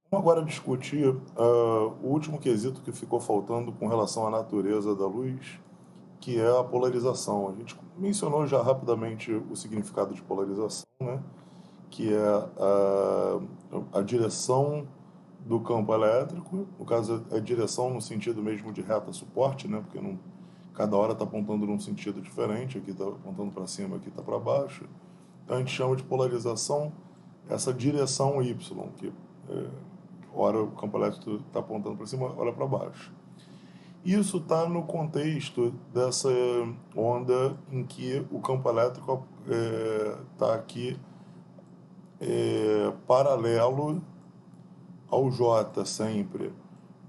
Vamos agora discutir o último quesito que ficou faltando com relação à natureza da luz, que é a polarização. A gente mencionou já rapidamente o significado de polarização, né? Que é a direção do campo elétrico, no caso é direção no sentido mesmo de reta suporte, né? Porque não, cada hora está apontando num sentido diferente, aqui está apontando para cima, aqui está para baixo. Então a gente chama de polarização essa direção Y, que hora o campo elétrico está apontando para cima, hora para baixo. Isso está no contexto dessa onda em que o campo elétrico está aqui paralelo ao J sempre.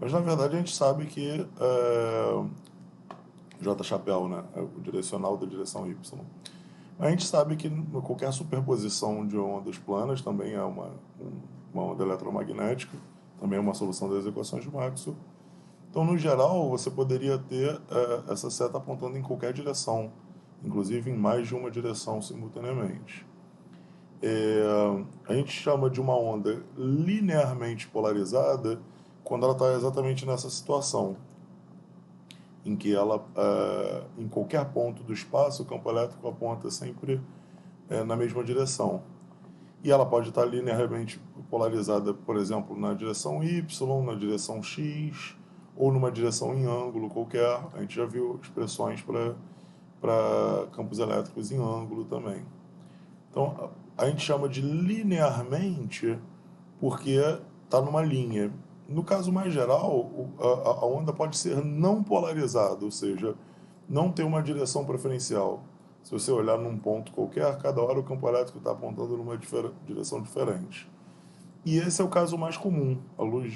Mas na verdade a gente sabe que J chapéu, né? É o direcional da direção Y. A gente sabe que qualquer superposição de ondas planas também é uma onda eletromagnética, também é uma solução das equações de Maxwell. Então, no geral, você poderia ter essa seta apontando em qualquer direção, inclusive em mais de uma direção simultaneamente. A gente chama de uma onda linearmente polarizada quando ela está exatamente nessa situação, em que ela, em qualquer ponto do espaço, o campo elétrico aponta sempre na mesma direção. E ela pode estar linearmente polarizada, por exemplo, na direção Y, na direção X, ou numa direção em ângulo qualquer. A gente já viu expressões para campos elétricos em ângulo também. Então, a gente chama de linearmente porque está numa linha. No caso mais geral, a onda pode ser não polarizada, ou seja, não ter uma direção preferencial. Se você olhar num ponto qualquer, cada hora o campo elétrico está apontando numa direção diferente. E esse é o caso mais comum. A luz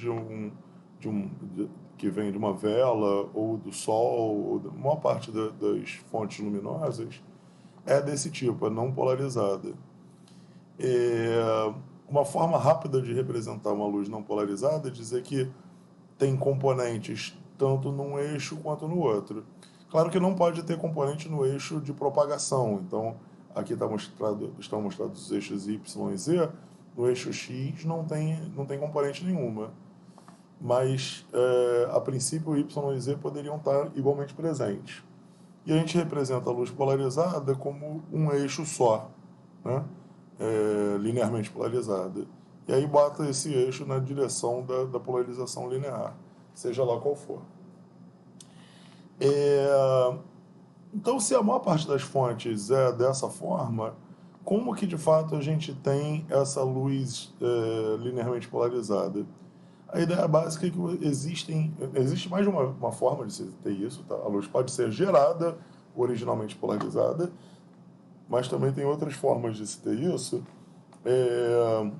que vem de uma vela, ou do sol, ou da maior parte das fontes luminosas, é desse tipo, é não polarizada. Uma forma rápida de representar uma luz não polarizada é dizer que tem componentes tanto num eixo quanto no outro. Claro que não pode ter componente no eixo de propagação. Então, aqui estão mostrados os eixos Y e Z. No eixo X não tem componente nenhuma. Mas, a princípio, Y e Z poderiam estar igualmente presentes. E a gente representa a luz polarizada como um eixo só, né? Linearmente polarizada. E aí bota esse eixo na direção da polarização linear, seja lá qual for. É, então, se a maior parte das fontes é dessa forma, como que de fato a gente tem essa luz linearmente polarizada? A ideia básica é que existe mais de uma forma de se ter isso. Tá? A luz pode ser gerada originalmente polarizada, mas também tem outras formas de se ter isso. É,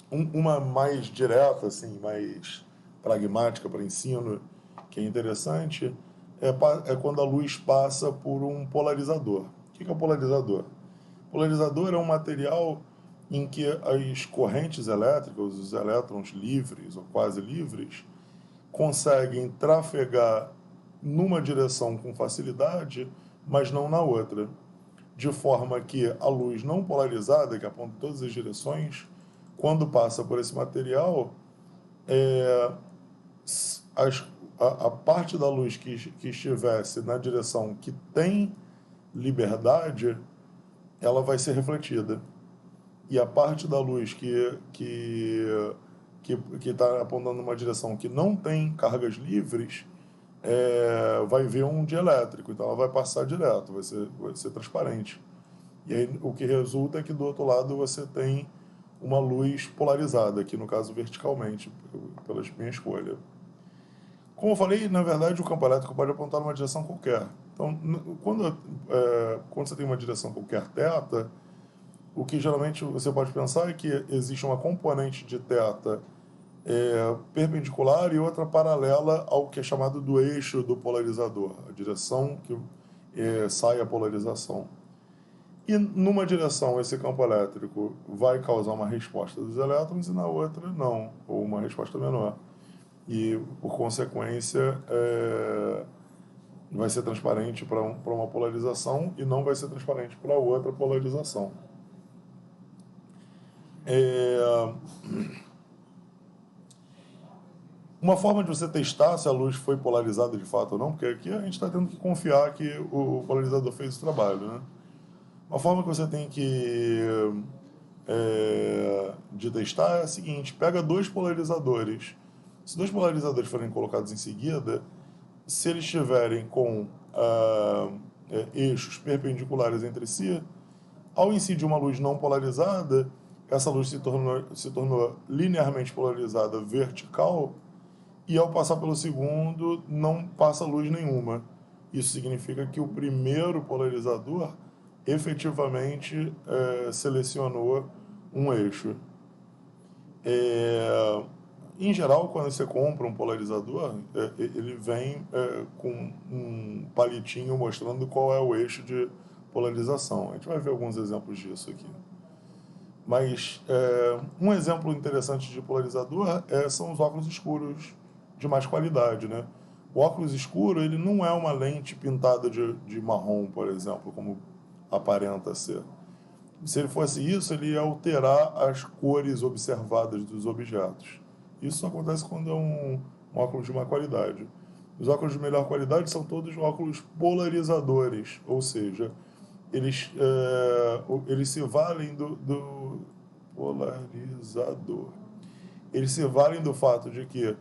uma mais direta, assim, mais pragmática para ensino, que é interessante, é quando a luz passa por um polarizador. O que é um polarizador? Polarizador é um material em que as correntes elétricas, os elétrons livres ou quase livres, conseguem trafegar numa direção com facilidade, mas não na outra. De forma que a luz não polarizada, que aponta em todas as direções, quando passa por esse material, é, as, a parte da luz que estivesse na direção que tem liberdade, ela vai ser refletida. E a parte da luz que está apontando uma direção que não tem cargas livres, vai ver um dielétrico, então ela vai passar direto, vai ser transparente. E aí o que resulta é que do outro lado você tem uma luz polarizada, aqui no caso verticalmente, pela minha escolha. Como eu falei, na verdade o campo elétrico pode apontar numa direção qualquer. Então, quando você tem uma direção qualquer θ, o que geralmente você pode pensar é que existe uma componente de θ perpendicular e outra paralela ao que é chamado do eixo do polarizador, a direção que sai a polarização. E numa direção esse campo elétrico vai causar uma resposta dos elétrons e na outra não, ou uma resposta menor. E, por consequência, vai ser transparente para uma polarização e não vai ser transparente para outra polarização. É, Uma forma de você testar se a luz foi polarizada de fato ou não, porque aqui a gente está tendo que confiar que o polarizador fez o trabalho, né? Uma forma que você tem que de testar é a seguinte: pega dois polarizadores. Se dois polarizadores forem colocados em seguida, se eles estiverem com eixos perpendiculares entre si, ao incidir uma luz não polarizada, essa luz se tornou linearmente polarizada vertical, e ao passar pelo segundo não passa luz nenhuma. Isso significa que o primeiro polarizador efetivamente selecionou um eixo. Em geral, quando você compra um polarizador, ele vem com um palitinho mostrando qual é o eixo de polarização. A gente vai ver alguns exemplos disso aqui. Mas um exemplo interessante de polarizador são os óculos escuros de mais qualidade, né? O óculos escuro, ele não é uma lente pintada de marrom, por exemplo, como aparenta ser. Se ele fosse isso, ele ia alterar as cores observadas dos objetos. Isso acontece quando é um óculos de má qualidade. Os óculos de melhor qualidade são todos óculos polarizadores, ou seja, eles se valem do polarizador. Eles se valem do fato de que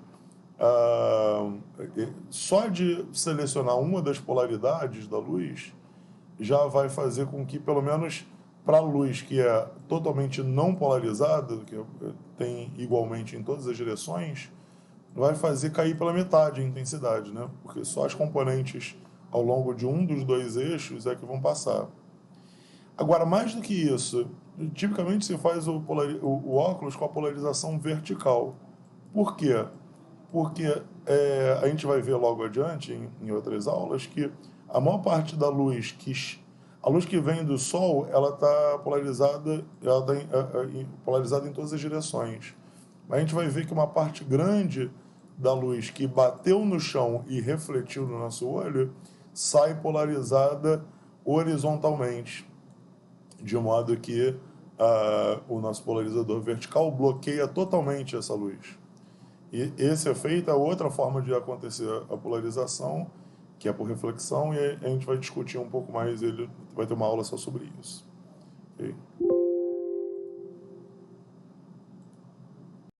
só de selecionar uma das polaridades da luz já vai fazer com que, pelo menos para a luz que é totalmente não polarizada, que tem igualmente em todas as direções, vai fazer cair pela metade a intensidade, né? Porque só as componentes ao longo de um dos dois eixos é que vão passar. Agora, mais do que isso, tipicamente se faz o óculos com a polarização vertical. Por quê? Porque a gente vai ver logo adiante, em outras aulas, que a maior parte da luz a luz que vem do Sol, ela está polarizada, polarizada em todas as direções. Mas a gente vai ver que uma parte grande da luz que bateu no chão e refletiu no nosso olho sai polarizada horizontalmente, de modo que o nosso polarizador vertical bloqueia totalmente essa luz. E esse efeito é outra forma de acontecer a polarização, que é por reflexão, e a gente vai discutir um pouco mais, ele vai ter uma aula só sobre isso. Okay?